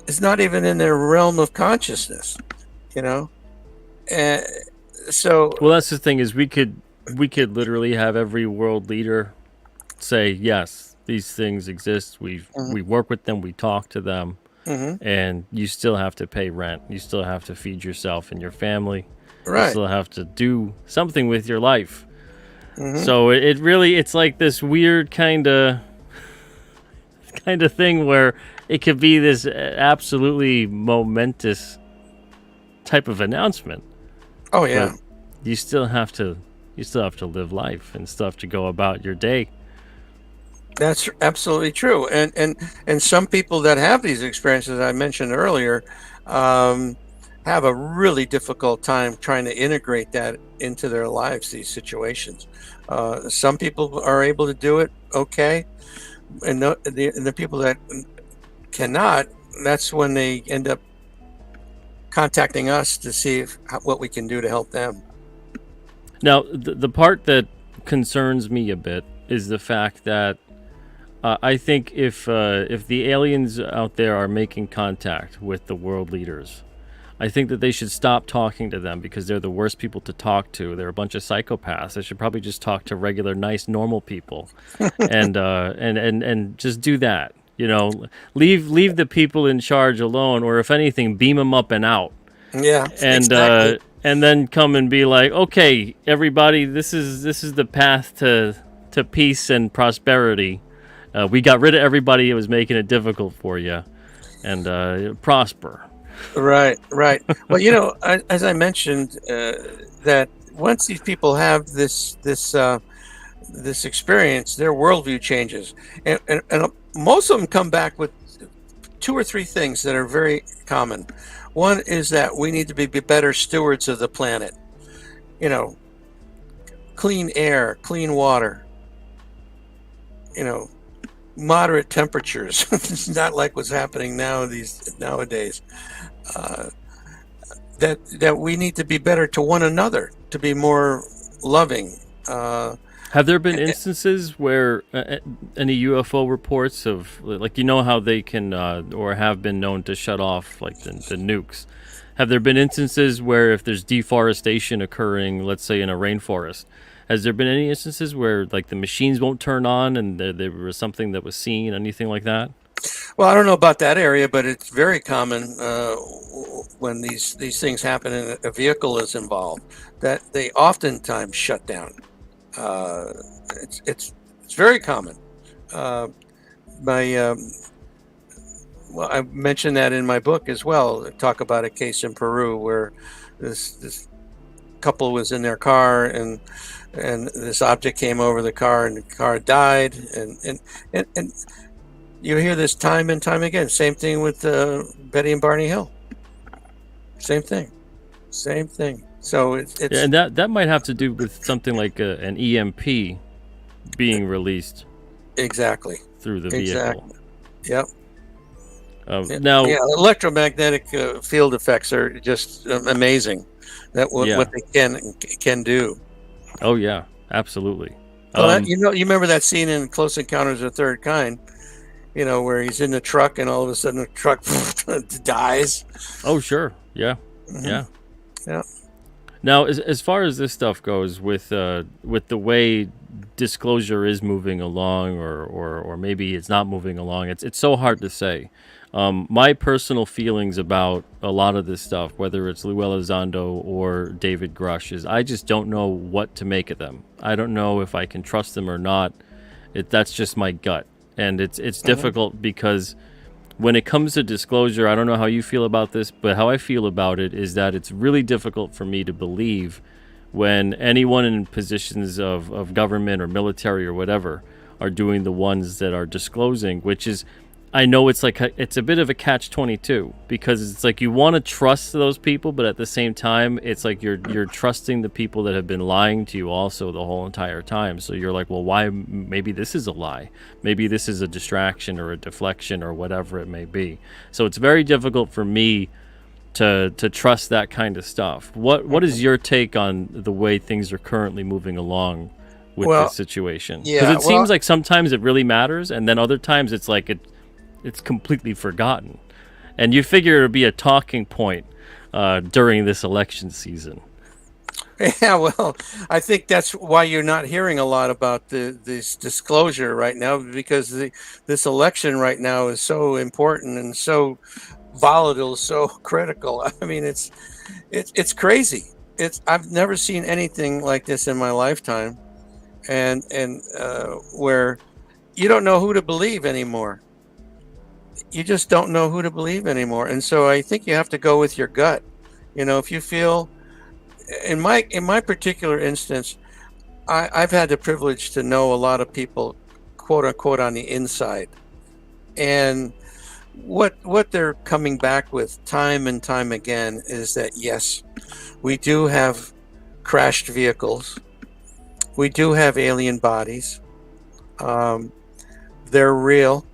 is not even in their realm of consciousness. And so, well, that's the thing is we could literally have every world leader say, yes, these things exist. We work with them. We talk to them. And you still have to pay rent. You still have to feed yourself and your family. Right. You still have to do something with your life. So it really, it's like this weird kind of thing where it could be this absolutely momentous type of announcement. Oh yeah. But you still have to live life and still have to go about your day. That's absolutely true. And some people that have these experiences I mentioned earlier have a really difficult time trying to integrate that into their lives, these situations. Some people are able to do it okay, and the people that cannot, that's when they end up contacting us to see what we can do to help them. Now, the part that concerns me a bit is the fact that I think if the aliens out there are making contact with the world leaders, I think that they should stop talking to them because they're the worst people to talk to. They're a bunch of psychopaths. They should probably just talk to regular, nice, normal people, and just do that. Leave the people in charge alone, or if anything, beam them up and out. Yeah, and exactly. And then come and be like, okay, everybody, this is the path to peace and prosperity. We got rid of everybody that was making it difficult for you, and prosper. Right. Well, as I mentioned, that once these people have this experience, their worldview changes, and most of them come back with 2 or 3 things that are very common. One is that we need to be better stewards of the planet. Clean air, clean water. Moderate temperatures. It's not like what's happening nowadays. That we need to be better to one another, to be more loving. Have there been instances where any UFO reports of, like, how they can or have been known to shut off like the nukes? Have there been instances where if there's deforestation occurring, let's say in a rainforest, has there been any instances where like the machines won't turn on and there was something that was seen, anything like that? Well, I don't know about that area, but it's very common when these things happen and a vehicle is involved that they oftentimes shut down. It's very common. Well, I mentioned that in my book as well. I talk about a case in Peru where this couple was in their car and this object came over the car and the car died, and you hear this time and time again. Same thing with Betty and Barney Hill. Same thing. So it's yeah, and that might have to do with something like an EMP being released. Exactly. Through the vehicle. Exactly. Yep. Now, electromagnetic field effects are just amazing. What they can do. Oh yeah, absolutely. Well, you remember that scene in Close Encounters of the Third Kind, where he's in the truck and all of a sudden the truck dies. Oh sure, yeah, yeah. Now, as far as this stuff goes, with the way disclosure is moving along, or maybe it's not moving along, it's so hard to say. My personal feelings about a lot of this stuff, whether it's Lou Elizondo or David Grush, is I just don't know what to make of them. I don't know if I can trust them or not. That's just my gut, and it's difficult because when it comes to disclosure, I don't know how you feel about this, but how I feel about it is that it's really difficult for me to believe when anyone in positions of government or military or whatever are doing the ones that are disclosing, which is, I know it's like it's a bit of a catch-22 because it's like you want to trust those people, but at the same time, it's like you're trusting the people that have been lying to you also the whole entire time. So you're like, well, why? Maybe this is a lie. Maybe this is a distraction or a deflection or whatever it may be. So it's very difficult for me to trust that kind of stuff. What is your take on the way things are currently moving along with this situation? Because it seems like sometimes it really matters, and then other times it's like it's completely forgotten, and you figure it'll be a talking point during this election season. Yeah, well, I think that's why you're not hearing a lot about this disclosure right now, because this election right now is so important and so volatile, so critical. I mean, it's crazy. I've never seen anything like this in my lifetime, and where you don't know who to believe anymore. You just don't know who to believe anymore, and so I think you have to go with your gut. You know, if you feel, in my particular instance, I've had the privilege to know a lot of people, quote unquote, on the inside, and what they're coming back with time and time again is that, yes, we do have crashed vehicles, we do have alien bodies, they're real,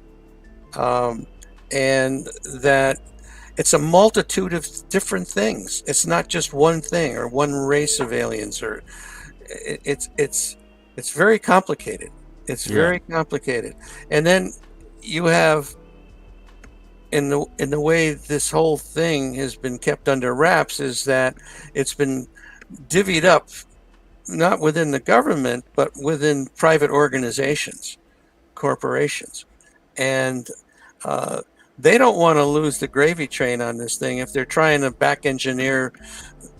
and that it's a multitude of different things. It's not just one thing or one race of aliens, or it's very complicated. It's very complicated. And then you have, in the way this whole thing has been kept under wraps, is that it's been divvied up, not within the government, but within private organizations, corporations. And they don't want to lose the gravy train on this thing. If they're trying to back engineer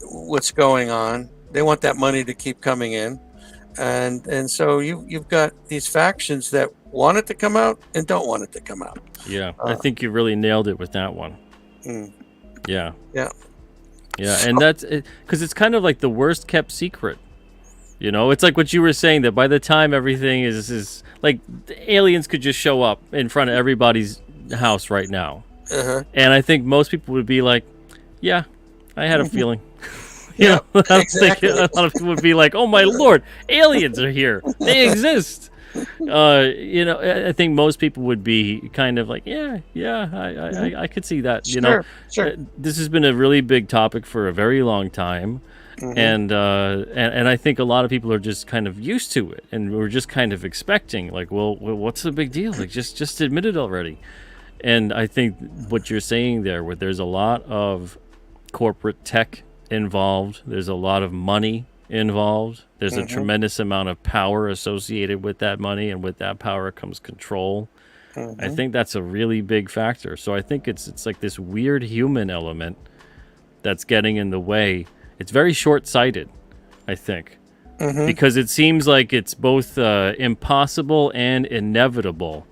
what's going on, they want that money to keep coming in. And so you've got these factions that want it to come out and don't want it to come out. Yeah, I think you really nailed it with that one. Yeah. Yeah. Yeah, and that's because it's kind of like the worst kept secret. You know, it's like what you were saying, that by the time everything is like, the aliens could just show up in front of everybody's house right now. And I think most people would be like, yeah, I had a feeling. You know, exactly. A lot of people would be like, oh my Lord, aliens are here. They exist. You know, I think most people would be kind of like, yeah, I could see that. You know, this has been a really big topic for a very long time. And I think a lot of people are just kind of used to it, and we're just kind of expecting, like, well, what's the big deal? Like, just admit it already. And I think what you're saying there, where there's a lot of corporate tech involved, there's a lot of money involved, there's a tremendous amount of power associated with that money, and with that power comes control. I think that's a really big factor. So I think it's like this weird human element that's getting in the way. It's very short-sighted, I think, because it seems like it's both impossible and inevitable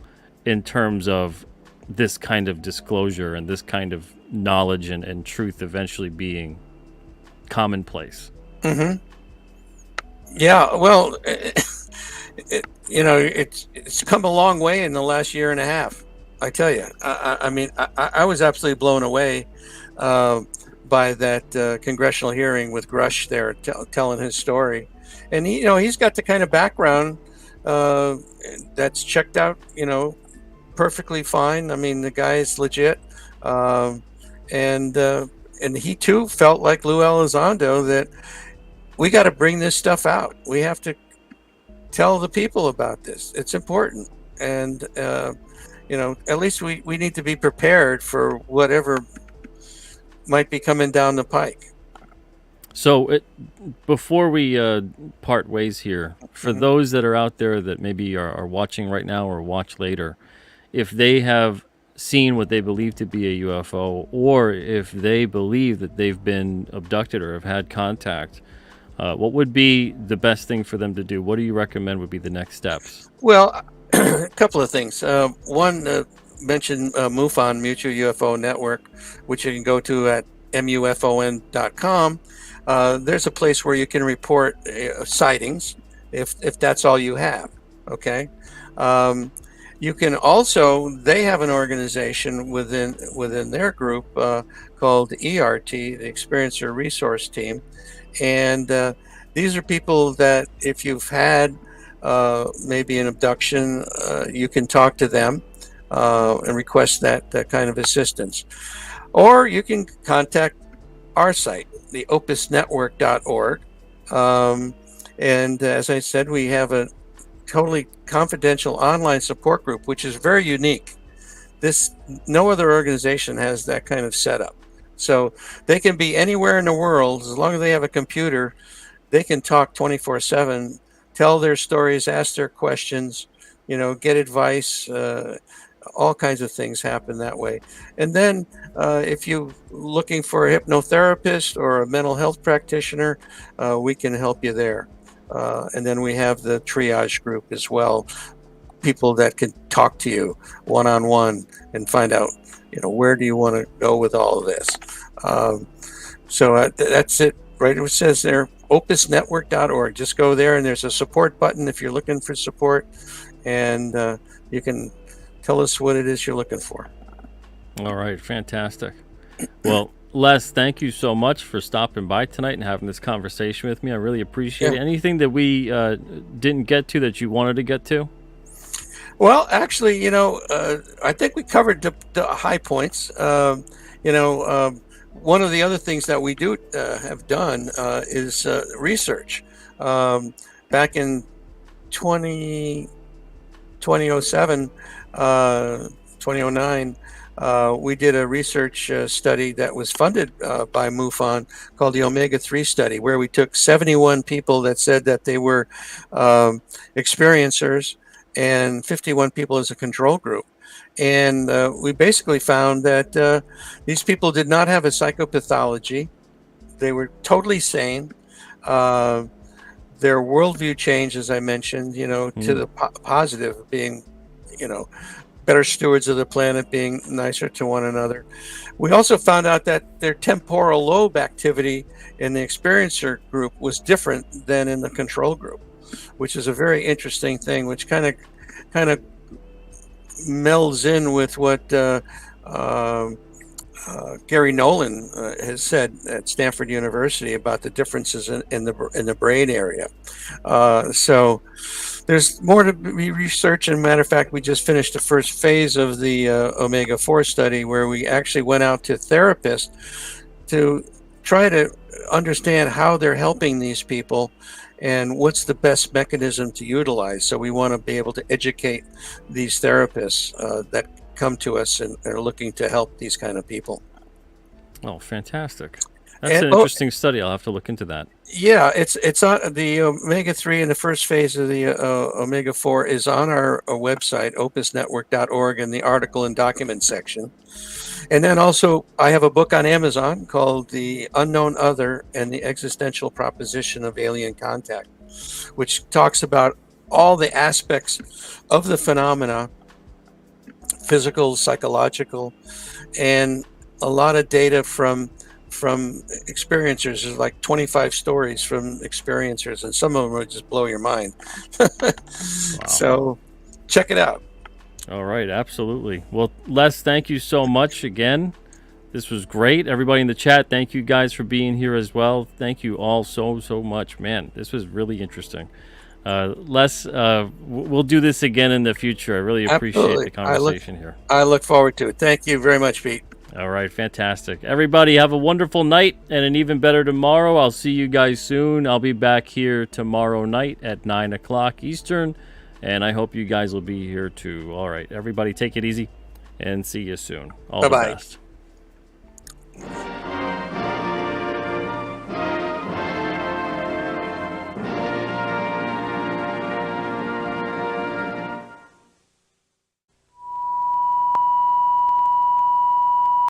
in terms of this kind of disclosure and this kind of knowledge and truth eventually being commonplace. Yeah, well, you know, it's come a long way in the last year and a half. I tell you, I mean, I was absolutely blown away by that congressional hearing with Grush there, telling his story, and he, you know, he's got the kind of background that's checked out, you know, perfectly fine. I mean, the guy is legit, and he too felt like Lou Elizondo that we got to bring this stuff out. We have to tell the people about this. It's important, and you know, at least we need to be prepared for whatever might be coming down the pike. So before we part ways here, for those that are out there that maybe are watching right now or watch later, if they have seen what they believe to be a UFO, or if they believe that they've been abducted or have had contact, what would be the best thing for them to do? What do you recommend would be the next steps? Well, a couple of things. One, mention MUFON, Mutual UFO Network, which you can go to at MUFON.com. There's a place where you can report sightings if that's all you have. Okay. You can also, they have an organization within their group called ERT, the Experiencer Resource Team. And these are people that if you've had maybe an abduction, you can talk to them and request that kind of assistance. Or you can contact our site, the opusnetwork.org. And as I said, we have a totally confidential online support group, which is very unique. No other organization has that kind of setup. So they can be anywhere in the world. As long as they have a computer, they can talk 24/7, tell their stories, ask their questions, get advice. All kinds of things happen that way. And then if you're looking for a hypnotherapist or a mental health practitioner, we can help you there. And then we have the triage group as well, people that can talk to you one-on-one and find out, where do you want to go with all of this. So that's it, right? It says there, opusnetwork.org. Just go there and there's a support button if you're looking for support, and you can tell us what it is you're looking for. All right, fantastic. Well, Les, thank you so much for stopping by tonight and having this conversation with me. I really appreciate it. Anything that we didn't get to that you wanted to get to? Well, actually, I think we covered the high points. One of the other things that we do have done is research. Back in 2007, 2009, we did a research study that was funded by MUFON called the Omega-3 study, where we took 71 people that said that they were experiencers and 51 people as a control group. And we basically found that these people did not have a psychopathology. They were totally sane. Their worldview changed, as I mentioned, to the positive, being, better stewards of the planet, being nicer to one another. We also found out that their temporal lobe activity in the experiencer group was different than in the control group, which is a very interesting thing, which kind of melds in with what Gary Nolan has said at Stanford University about the differences in the brain area. So there's more to be researched. And matter of fact, we just finished the first phase of the Omega-4 study, where we actually went out to therapists to try to understand how they're helping these people and what's the best mechanism to utilize. So we want to be able to educate these therapists that come to us and are looking to help these kind of people. Oh, fantastic. That's an interesting study. I'll have to look into that. Yeah, it's on the Omega-3 in the first phase of the Omega-4 is on our website, opusnetwork.org, in the article and document section. And then also I have a book on Amazon called The Unknown Other and the Existential Proposition of Alien Contact, which talks about all the aspects of the phenomena, physical, psychological, and a lot of data from experiencers. There's like 25 stories from experiencers, and some of them would just blow your mind. Wow. So check it out. All right, absolutely. Well, Les, thank you so much again. This was great. Everybody in the chat, thank you guys for being here as well. Thank you all so much. Man, this was really interesting. Les, we'll do this again in the future. I really appreciate the conversation here. I look forward to it. Thank you very much, Pete. All right, fantastic. Everybody have a wonderful night and an even better tomorrow. I'll see you guys soon. I'll be back here tomorrow night at 9 o'clock Eastern, and I hope you guys will be here too. All right, everybody take it easy and see you soon. All the best.